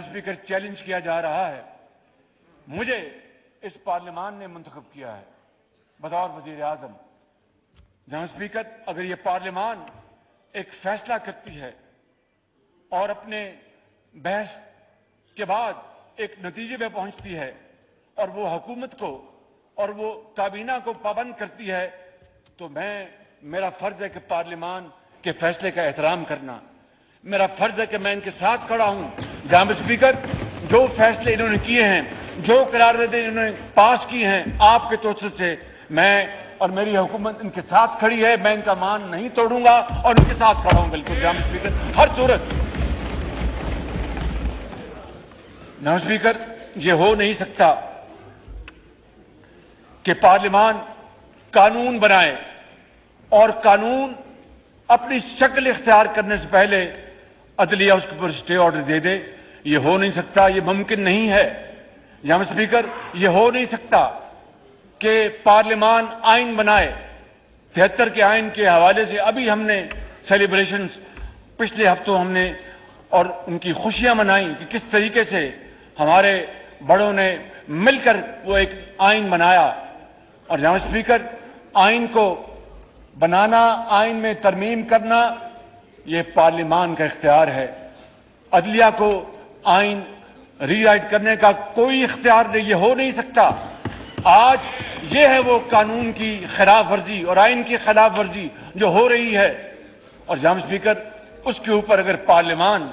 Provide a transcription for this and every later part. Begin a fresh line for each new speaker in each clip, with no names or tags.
Speaker challenge किया जा रहा है, मुझे इस पार्लियामान ने मुंतखब किया है बतौर वजीर आजम। जनाब स्पीकर, अगर ये पार्लियामान एक फैसला करती है और अपने बहस के बाद एक नतीजे पे पहुंचती है और वो हुकूमत को और वो काबीना को पाबंद करती है, तो मेरा फर्ज है कि पार्लियामान के फैसले का एहतराम करना। मेरा फर्ज है कि मैं इनके साथ खड़ा हूं। जनाब स्पीकर, जो फैसले इन्होंने किए हैं, जो करारदादें इन्होंने पास की हैं आपके तोसर से, मैं और मेरी हुकूमत इनके साथ खड़ी है। मैं इनका मान नहीं तोड़ूंगा और इनके साथ खड़ा हूं बिल्कुल। जनाब स्पीकर, हर सूरत। जनाब स्पीकर, ये हो नहीं सकता कि पार्लियामान कानून बनाए और कानून अपनी शक्ल इख्तियार करने से पहले अदलिया उसके ऊपर स्टे ऑर्डर दे दे। ये हो नहीं सकता, ये मुमकिन नहीं है। जनाब स्पीकर, ये हो नहीं सकता कि पार्लियामान आइन बनाए। 73 के आइन के हवाले से अभी हमने सेलिब्रेशंस पिछले हफ्तों हमने और उनकी खुशियां मनाई कि किस तरीके से हमारे बड़ों ने मिलकर वो एक आइन बनाया। और जनाब स्पीकर, आइन को बनाना, आइन में तरमीम करना, ये पार्लियामान का इख्तियार है। अदलिया को आइन रीराइट करने का कोई इख्तियार नहीं, ये हो नहीं सकता। आज ये है वो कानून की खिलाफ वर्जी और आइन की खिलाफ वर्जी जो हो रही है। और जनाब स्पीकर, उसके ऊपर अगर पार्लियामान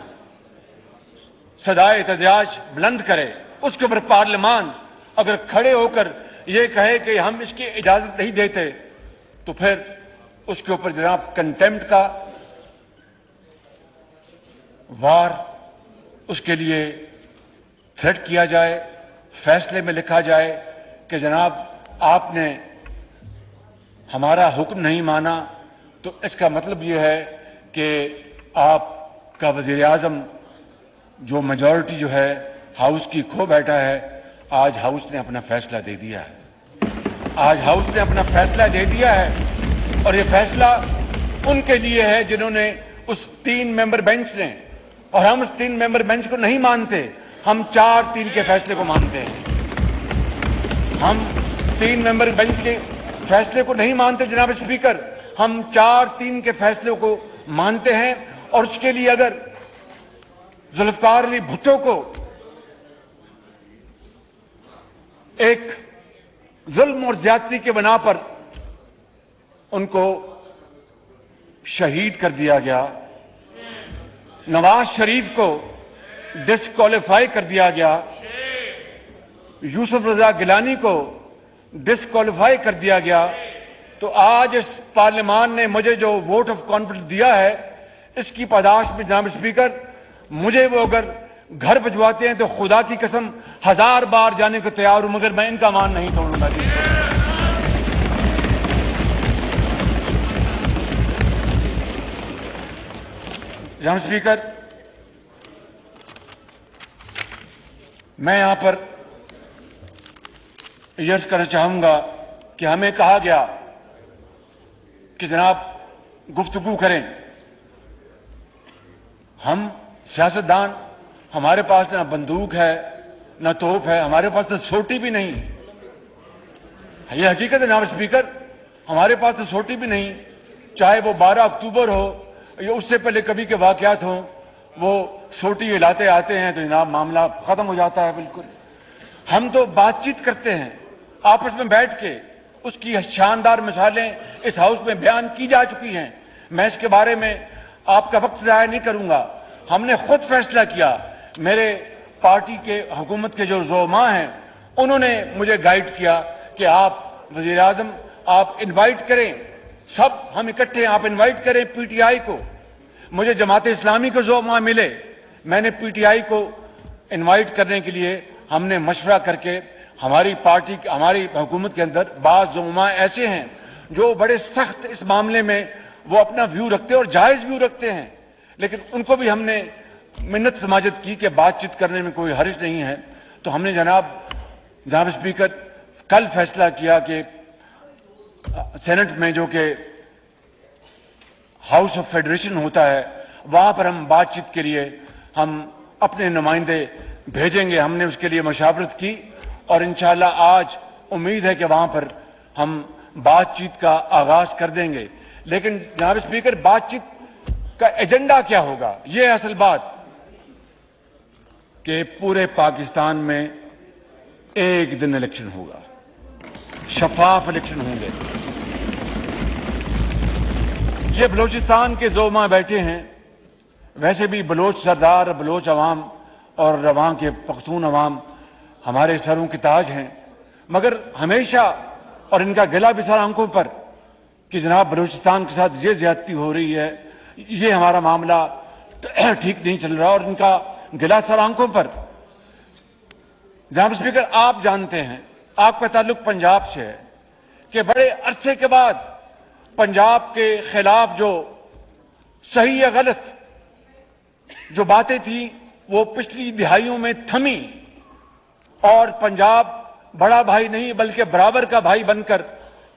सदाए एहतजाज बुलंद करे, उसके ऊपर पार्लियामान अगर खड़े होकर ये कहे कि हम इसकी इजाजत नहीं देते, तो फिर उसके ऊपर जनाब कंटेम्प्ट का वार उसके लिए थ्रेट किया जाए, फैसले में लिखा जाए कि जनाब आपने हमारा हुक्म नहीं माना, तो इसका मतलब यह है कि आपका वजीर आजम जो मेजॉरिटी जो है हाउस की खो बैठा है। आज हाउस ने अपना फैसला दे दिया है। आज हाउस ने अपना फैसला दे दिया है और ये फैसला उनके लिए है जिन्होंने उस 3 मेंबर बेंच ने, और हम उस 3 मेंबर बेंच को नहीं मानते, हम 4-3 के फैसले को मानते हैं। हम 3 मेंबर बेंच के फैसले को नहीं मानते जनाब स्पीकर, हम 4-3 के फैसले को मानते हैं। और उसके लिए अगर जुल्फकार अली भुट्टो को एक जुल्म और ज्यादती के बना पर उनको शहीद कर दिया गया, नवाज शरीफ को डिस्क्वालीफाई कर दिया गया, यूसुफ रजा गिलानी को डिस्क्वालीफाई कर दिया गया, तो आज इस पार्लियामान ने मुझे जो वोट ऑफ कॉन्फिडेंस दिया है, इसकी पादाश में जनाब स्पीकर, मुझे वो अगर घर भिजवाते हैं तो खुदा की कसम 1000 बार जाने को तैयार हूं, मगर मैं इनका मान नहीं तोड़ूंगा। जनाब स्पीकर, मैं यहां पर यर्ज करना चाहूंगा कि हमें कहा गया कि जनाब गुफ्तगू करें। हम सियासतदान, हमारे पास ना बंदूक है ना तोप है, हमारे पास तो सोटी भी नहीं। यह हकीकत है जनाब स्पीकर, हमारे पास तो सोटी भी नहीं। चाहे वो 12 अक्टूबर हो या उससे पहले कभी के वाकयात हों, वो सोटी हिलाते आते हैं तो जनाब मामला खत्म हो जाता है बिल्कुल। हम तो बातचीत करते हैं आपस में बैठ के, उसकी शानदार मिसालें इस हाउस में बयान की जा चुकी हैं। मैं इसके बारे में आपका वक्त जाया नहीं करूंगा। हमने खुद फैसला किया, मेरे पार्टी के हुकूमत के जो ज़ोमा हैं उन्होंने मुझे गाइड किया कि आप वजीर आजम आप इनवाइट करें, सब हम इकट्ठे, आप इनवाइट करें पीटीआई को। मुझे जमात इस्लामी को ज़ोमा मिले, मैंने पीटीआई को इनवाइट करने के लिए हमने मशवरा करके, हमारी पार्टी, हमारी हुकूमत के अंदर बाज़ ज़ोमा ऐसे हैं जो बड़े सख्त इस मामले में वो अपना व्यू रखते हैं और जायज व्यू रखते हैं, लेकिन उनको भी हमने मिन्नत समाजत की कि बातचीत करने में कोई हर्ज नहीं है, तो हमने जनाब स्पीकर कल फैसला किया कि सेनेट में जो कि हाउस ऑफ फेडरेशन होता है वहां पर हम बातचीत के लिए हम अपने नुमाइंदे भेजेंगे। हमने उसके लिए मशावरत की और इंशाअल्लाह आज उम्मीद है कि वहां पर हम बातचीत का आगाज कर देंगे। लेकिन जनाब स्पीकर, बातचीत का एजेंडा क्या होगा, यह है असल बात कि पूरे पाकिस्तान में एक दिन इलेक्शन होगा, शफाफ इलेक्शन होंगे। ये बलूचिस्तान के जोमा बैठे हैं, वैसे भी बलोच सरदार, बलोच अवाम और वहां के पख्तून अवाम हमारे सरों के ताज हैं, मगर हमेशा और इनका गिला भी सर आंखों पर कि जनाब बलूचिस्तान के साथ ये ज्यादती हो रही है, ये हमारा मामला ठीक नहीं चल रहा, और इनका गिला सर आंखों पर। जनाब स्पीकर, आप जानते हैं, आपका ताल्लुक पंजाब से है कि बड़े अरसे के बाद पंजाब के खिलाफ जो सही या गलत जो बातें थी वो पिछली दिहाइयों में थमी, और पंजाब बड़ा भाई नहीं बल्कि बराबर का भाई बनकर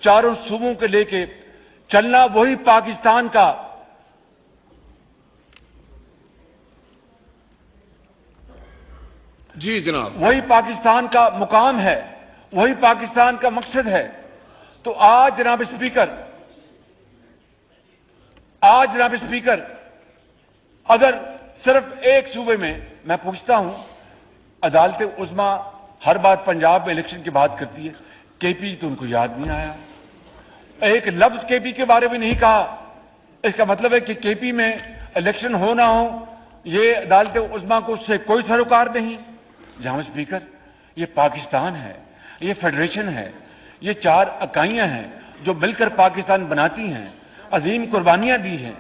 चारों सूबों के लेके चलना, वही पाकिस्तान का
जी जनाब,
वही पाकिस्तान का मुकाम है, वही पाकिस्तान का मकसद है। तो आज जनाब स्पीकर, अगर सिर्फ एक सूबे में, मैं पूछता हूं, अदालत उज़्मा हर बात पंजाब में इलेक्शन की बात करती है, केपी तो उनको याद नहीं आया, एक लफ्ज केपी के बारे में नहीं कहा। इसका मतलब है कि केपी में इलेक्शन हो ना हो, ये अदालत उज़्मा को उससे कोई सरोकार नहीं। जनाब स्पीकर, ये पाकिस्तान है, ये फेडरेशन है, ये चार इकाइयां हैं जो मिलकर पाकिस्तान बनाती हैं, अजीम कुर्बानियां दी हैं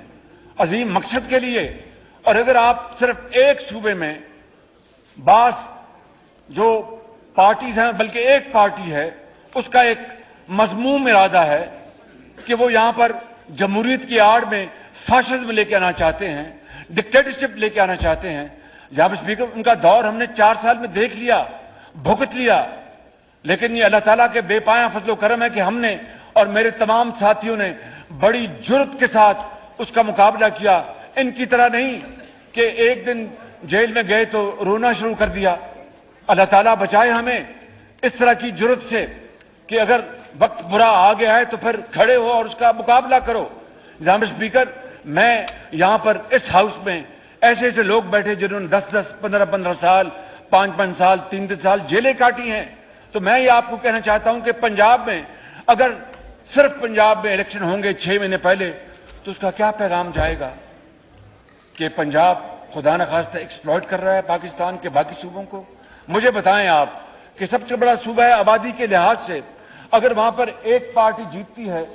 अजीम मकसद के लिए। और अगर आप सिर्फ एक सूबे में बास जो पार्टीज हैं, बल्कि एक पार्टी है, उसका एक मजमूम इरादा है कि वो यहां पर जमहूरियत की आड़ में फाशिज्म लेके आना चाहते हैं, डिक्टेटरशिप लेके आना चाहते हैं। जनाब स्पीकर, उनका दौर हमने 4 साल में देख लिया, भुगत लिया, लेकिन ये अल्लाह ताला के बेपाया फजलो करम है कि हमने और मेरे तमाम साथियों ने बड़ी जुर्रत के साथ उसका मुकाबला किया। इनकी तरह नहीं कि एक दिन जेल में गए तो रोना शुरू कर दिया। अल्लाह ताला बचाए हमें इस तरह की जुर्रत से कि अगर वक्त बुरा आ गया है तो फिर खड़े हो और उसका मुकाबला करो। जनाब स्पीकर, मैं यहां पर इस हाउस में ऐसे ऐसे लोग बैठे जिन्होंने 10-10, 15-15 साल, 5-5 साल, 3-3 साल जेलें काटी हैं। तो मैं ये आपको कहना चाहता हूं कि पंजाब में अगर सिर्फ पंजाब में इलेक्शन होंगे 6 महीने पहले, तो उसका क्या पैगाम जाएगा कि पंजाब खुदा न खास्ता एक्सप्लॉइट कर रहा है पाकिस्तान के बाकी सूबों को। मुझे बताएं आप कि सबसे बड़ा सूबा है आबादी के लिहाज से, अगर वहां पर एक पार्टी जीतती है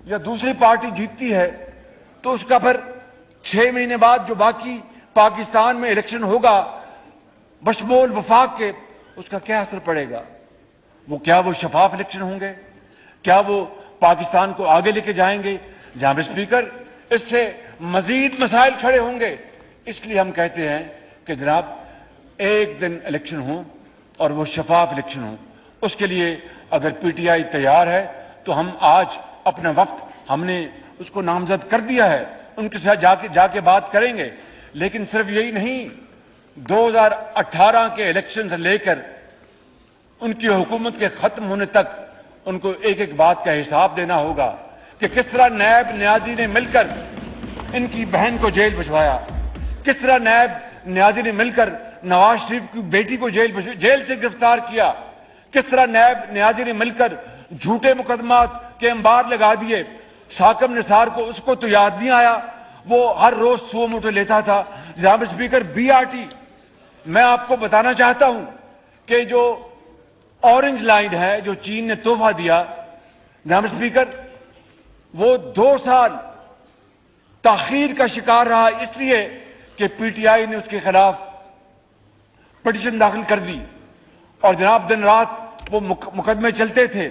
या दूसरी पार्टी जीतती है, तो उसका फिर 6 महीने बाद जो बाकी पाकिस्तान में इलेक्शन होगा बशमूल वफाक के, उसका क्या असर पड़ेगा? क्या वो शफाफ इलेक्शन होंगे? क्या वो पाकिस्तान को आगे लेके जाएंगे? जनाब स्पीकर, इससे मजीद मसाइल खड़े होंगे। इसलिए हम कहते हैं कि जनाब एक दिन इलेक्शन हो और वो शफाफ इलेक्शन हो। उसके लिए अगर पीटीआई तैयार है तो हम आज अपना वक्त हमने उसको नामजद कर दिया है, उनके साथ जाके बात करेंगे। लेकिन सिर्फ यही नहीं, 2018 के इलेक्शन से लेकर उनकी हुकूमत के खत्म होने तक उनको एक एक बात का हिसाब देना होगा कि किस तरह नायब न्याजी ने मिलकर इनकी बहन को जेल भिजवाया, किस तरह नायब न्याजी ने मिलकर नवाज शरीफ की बेटी को जेल से गिरफ्तार किया, किस तरह नायब न्याजी ने मिलकर झूठे मुकदमात के अंबार लगा दिए। साकम निसार को उसको तो याद नहीं आया, वो हर रोज सो मुठे लेता था। जनाब स्पीकर, बीआरटी, मैं आपको बताना चाहता हूं कि जो ऑरेंज लाइन है जो चीन ने तोहफा दिया, जनाब स्पीकर, वो 2 साल ताखीर का शिकार रहा, इसलिए कि पीटीआई ने उसके खिलाफ पिटीशन दाखिल कर दी। और जनाब दिन रात वो मुकदमे चलते थे।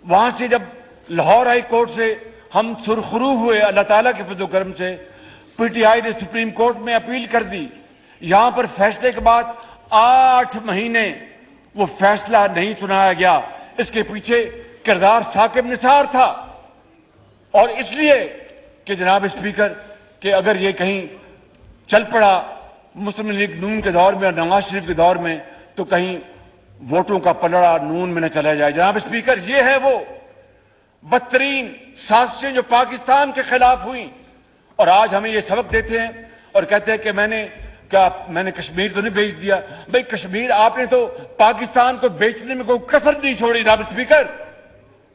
वहां से जब लाहौर हाई कोर्ट से हम सुरखरू हुए, अल्लाह ताला के फजल करम से, पीटीआई ने सुप्रीम कोर्ट में अपील कर दी यहां पर फैसले के बाद 8 महीने वो फैसला नहीं सुनाया गया। इसके पीछे किरदार साकिब निसार था। और इसलिए कि जनाब स्पीकर कि अगर ये कहीं चल पड़ा मुस्लिम लीग नून के दौर में और नवाज शरीफ के दौर में, तो कहीं वोटों का पलड़ा नून में न चला जाए। जनाब स्पीकर, ये है वो बदतरीन साजिशें जो पाकिस्तान के खिलाफ हुई, और आज हमें ये सबक देते हैं और कहते हैं कि मैंने कश्मीर तो नहीं बेच दिया। भाई कश्मीर आपने तो पाकिस्तान को बेचने में कोई कसर नहीं छोड़ी। जनाब स्पीकर,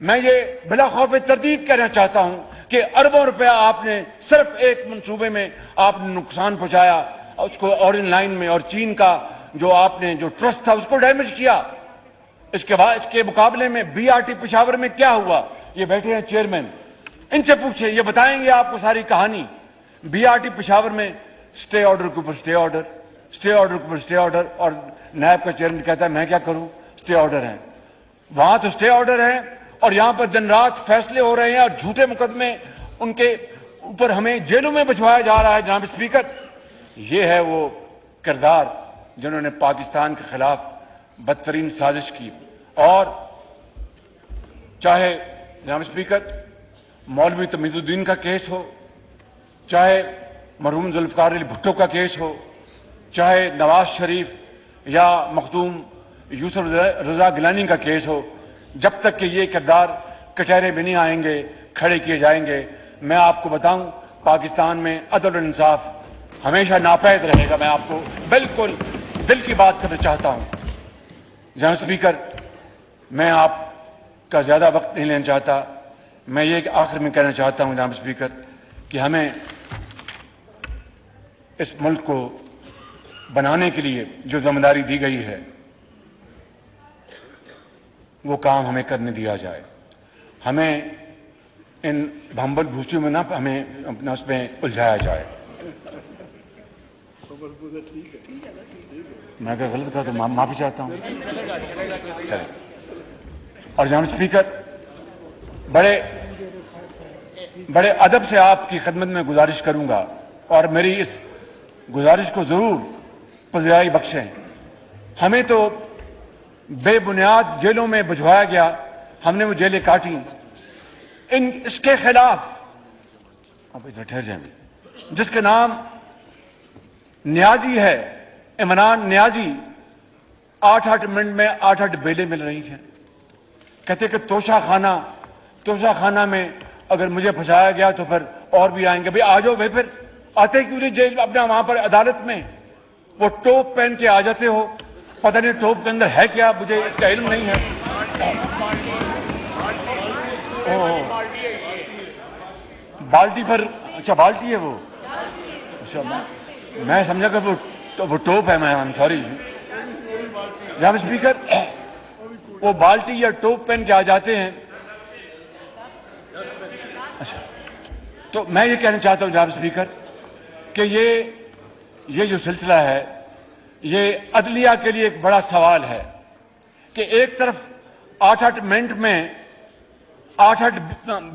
मैं ये बिला खौफ तरदीद कहना चाहता हूं कि अरबों रुपया आपने सिर्फ एक मंसूबे में आपने नुकसान पहुंचाया, उसको ऑरेंज लाइन में, और चीन का जो ट्रस्ट था उसको डैमेज किया। इसके मुकाबले में बीआरटी पेशावर में क्या हुआ? ये बैठे हैं चेयरमैन, इनसे पूछे, ये बताएंगे आपको सारी कहानी। बीआरटी पेशावर में स्टे ऑर्डर के ऊपर स्टे ऑर्डर, स्टे ऑर्डर के ऊपर स्टे ऑर्डर, और नायब का चेयरमैन कहता है मैं क्या करूं, स्टे ऑर्डर है। वहां तो स्टे ऑर्डर है और यहां पर दिन रात फैसले हो रहे हैं और झूठे मुकदमे उनके ऊपर हमें जेलों में भिजवाया जा रहा है। जनाब स्पीकर, ये है वो किरदार जिन्होंने पाकिस्तान के खिलाफ बदतरीन साजिश की। और चाहे जनाब स्पीकर मौलवी तमीजुद्दीन का केस हो, चाहे मरहूम जुल्फकार अली भुट्टो का केस हो, चाहे नवाज शरीफ या मखदूम यूसुफ रजा गिलानी का केस हो, जब तक कि ये किरदार कचहरे में नहीं आएंगे, खड़े किए जाएंगे, मैं आपको बताऊं पाकिस्तान में अदल और इंसाफ हमेशा नापैद रहेगा। मैं आपको बिल्कुल दिल की बात करना चाहता हूं। जनाब स्पीकर, मैं आपका ज्यादा वक्त नहीं लेना चाहता। मैं ये आखिर में कहना चाहता हूं जनाब स्पीकर कि हमें इस मुल्क को बनाने के लिए जो जिम्मेदारी दी गई है वो काम हमें करने दिया जाए। हमें इन भंबल भूसियों में ना हमें अपना उसमें उलझाया जाए। मैं अगर गलत कहा तो माफी चाहता हूं। चले। और जनाब स्पीकर, बड़े अदब से आपकी खिदमत में गुजारिश करूंगा और मेरी इस गुजारिश को जरूर पज़िराई बख्शें। हमें तो बेबुनियाद जेलों में भिजवाया गया, हमने वो जेलें काटी। इसके खिलाफ अब इधर ठहर जाएंगे, जिसके नाम न्याजी है, इमरान न्याजी, 8-8 मिनट में 8-8 बेलें मिल रही हैं। कहते कि तोशा खाना में अगर मुझे फंसाया गया तो फिर और भी आएंगे। भाई आ जाओ भाई, फिर आते क्यों नहीं जेल अपना वहां पर अदालत में? वो टोप पहन के आ जाते हो, पता नहीं टोप के अंदर है क्या, मुझे इसका इल्म नहीं है। बाल्टी पर, अच्छा बाल्टी है वो, अच्छा मैं समझा कि वो टोप है। मैं सॉरी जनाब स्पीकर, वो बाल्टी या टोप पहन के आ जाते हैं। अच्छा, तो मैं ये कहना चाहता हूं जनाब स्पीकर कि ये जो सिलसिला है ये अदलिया के लिए एक बड़ा सवाल है कि एक तरफ 8-8 मिनट में 8-8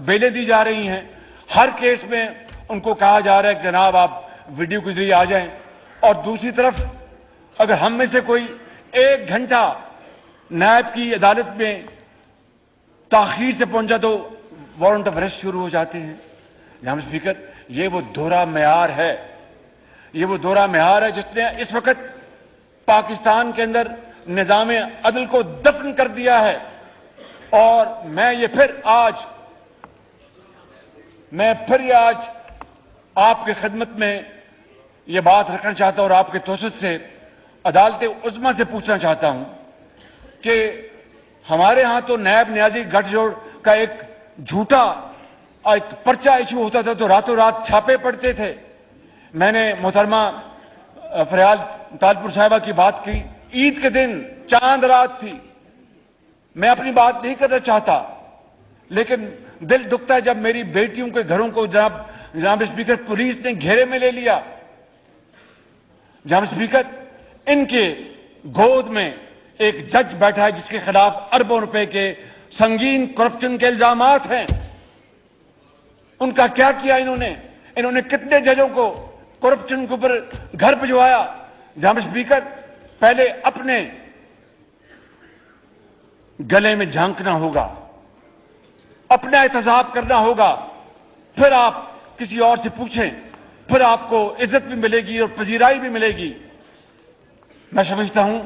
बेलें दी जा रही हैं, हर केस में उनको कहा जा रहा है कि जनाब आप वीडियो के जरिए आ जाएं, और दूसरी तरफ अगर हम में से कोई 1 घंटा नायब की अदालत में ताखीर से पहुंचा तो वारंट ऑफ अरेस्ट शुरू हो जाते हैं। जनाब स्पीकर, ये वो दोहरा मेयार है, ये वो दोहरा मेयार है जिसने इस वक्त पाकिस्तान के अंदर निजाम अदल को दफन कर दिया है। और मैं फिर आज आपकी खिदमत में यह बात रखना चाहता हूं और आपके तोसत से अदालत उज़्मा से पूछना चाहता हूं कि हमारे यहां तो नायब न्याजी गठजोड़ का एक झूठा एक पर्चा इशू होता था तो रातों रात छापे पड़ते थे। मैंने मोहतरमा फरियाद तालपुर साहिबा की बात की, ईद के दिन चांद रात थी। मैं अपनी बात नहीं करना चाहता, लेकिन दिल दुखता है जब मेरी बेटियों के घरों को जनाब स्पीकर पुलिस ने घेरे में ले लिया। जनाब स्पीकर, इनके गोद में एक जज बैठा है जिसके खिलाफ अरबों रुपए के संगीन करप्शन के इल्जामात हैं। उनका क्या किया इन्होंने कितने जजों को करप्शन के ऊपर घर भिजवाया, जनाब स्पीकर, पहले अपने गले में झांकना होगा, अपना एहतसाब करना होगा, फिर आप किसी और से पूछें, फिर आपको इज्जत भी मिलेगी और पजीराई भी मिलेगी। मैं समझता हूं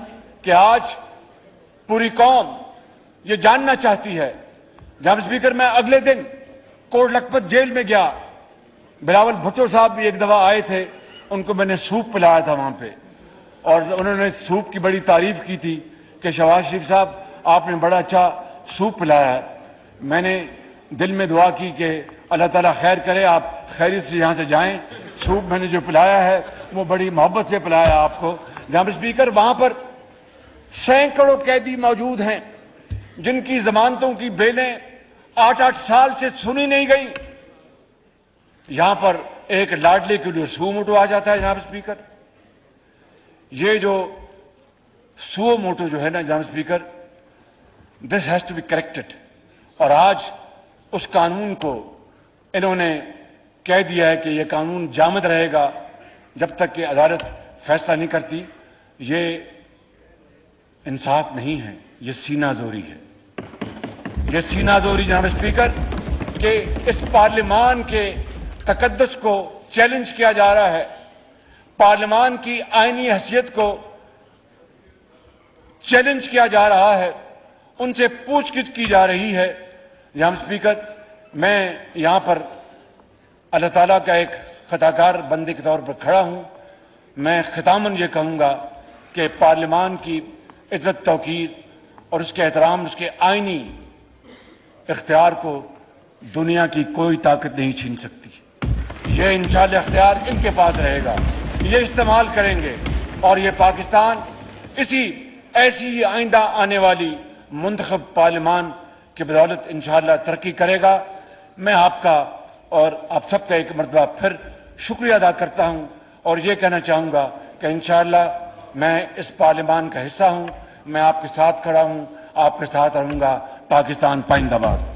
कि आज पूरी कौम ये जानना चाहती है। जनाब स्पीकर, मैं अगले दिन कोट लखपत जेल में गया। बिलावल भुट्टो साहब भी एक दफा आए थे, उनको मैंने सूप पिलाया था वहां पे, और उन्होंने सूप की बड़ी तारीफ की थी कि शहबाज शरीफ साहब आपने बड़ा अच्छा सूप पिलाया है। मैंने दिल में दुआ की कि अल्लाह ताला खैर करे, आप खैरियत से यहां से जाएं। सूप मैंने जो पिलाया है वो बड़ी मोहब्बत से पिलाया आपको। जनाब स्पीकर, वहां पर सैकड़ों कैदी मौजूद हैं जिनकी जमानतों की बेलें 8-8 साल से सुनी नहीं गई। यहां पर एक लाडले के लिए सुओ मोटो आ जाता है। जनाब स्पीकर, ये जो सुओ मोटो जो है ना जनाब speaker, this has to be corrected. और आज उस कानून को इन्होंने कह दिया है कि यह कानून जामद रहेगा जब तक कि अदालत फैसला नहीं करती। ये इंसाफ नहीं है, ये सीनाजोरी है। ये सीनाजोरी जनाब स्पीकर कि इस पार्लियामान के तकद्दुस को चैलेंज किया जा रहा है, पार्लियामान की आईनी हैसियत को चैलेंज किया जा रहा है, उनसे पूछगिछ की जा रही है। जनाब स्पीकर, मैं यहां पर अल्लाह ताला का एक खताकार बंदे के तौर पर खड़ा हूं। मैं खितामन ये कहूंगा कि पार्लियामान की इज्जत तौकीर और उसके एहतराम, उसके आईनी इख्तियार को दुनिया की कोई ताकत नहीं छीन सकती। ये इंशाअल्लाह इख्तियार इनके पास रहेगा, ये इस्तेमाल करेंगे और ये पाकिस्तान ऐसी आइंदा आने वाली मुंतखब पार्लियामान की बदौलत इंशाअल्लाह तरक्की करेगा। मैं आपका और आप सबका एक मरतबा फिर शुक्रिया अदा करता हूं और ये कहना चाहूंगा कि इंशाअल्लाह मैं इस पार्लियामान का हिस्सा हूं, मैं आपके साथ खड़ा हूं, आपके साथ रहूंगा। पाकिस्तान पाइंदाबाद।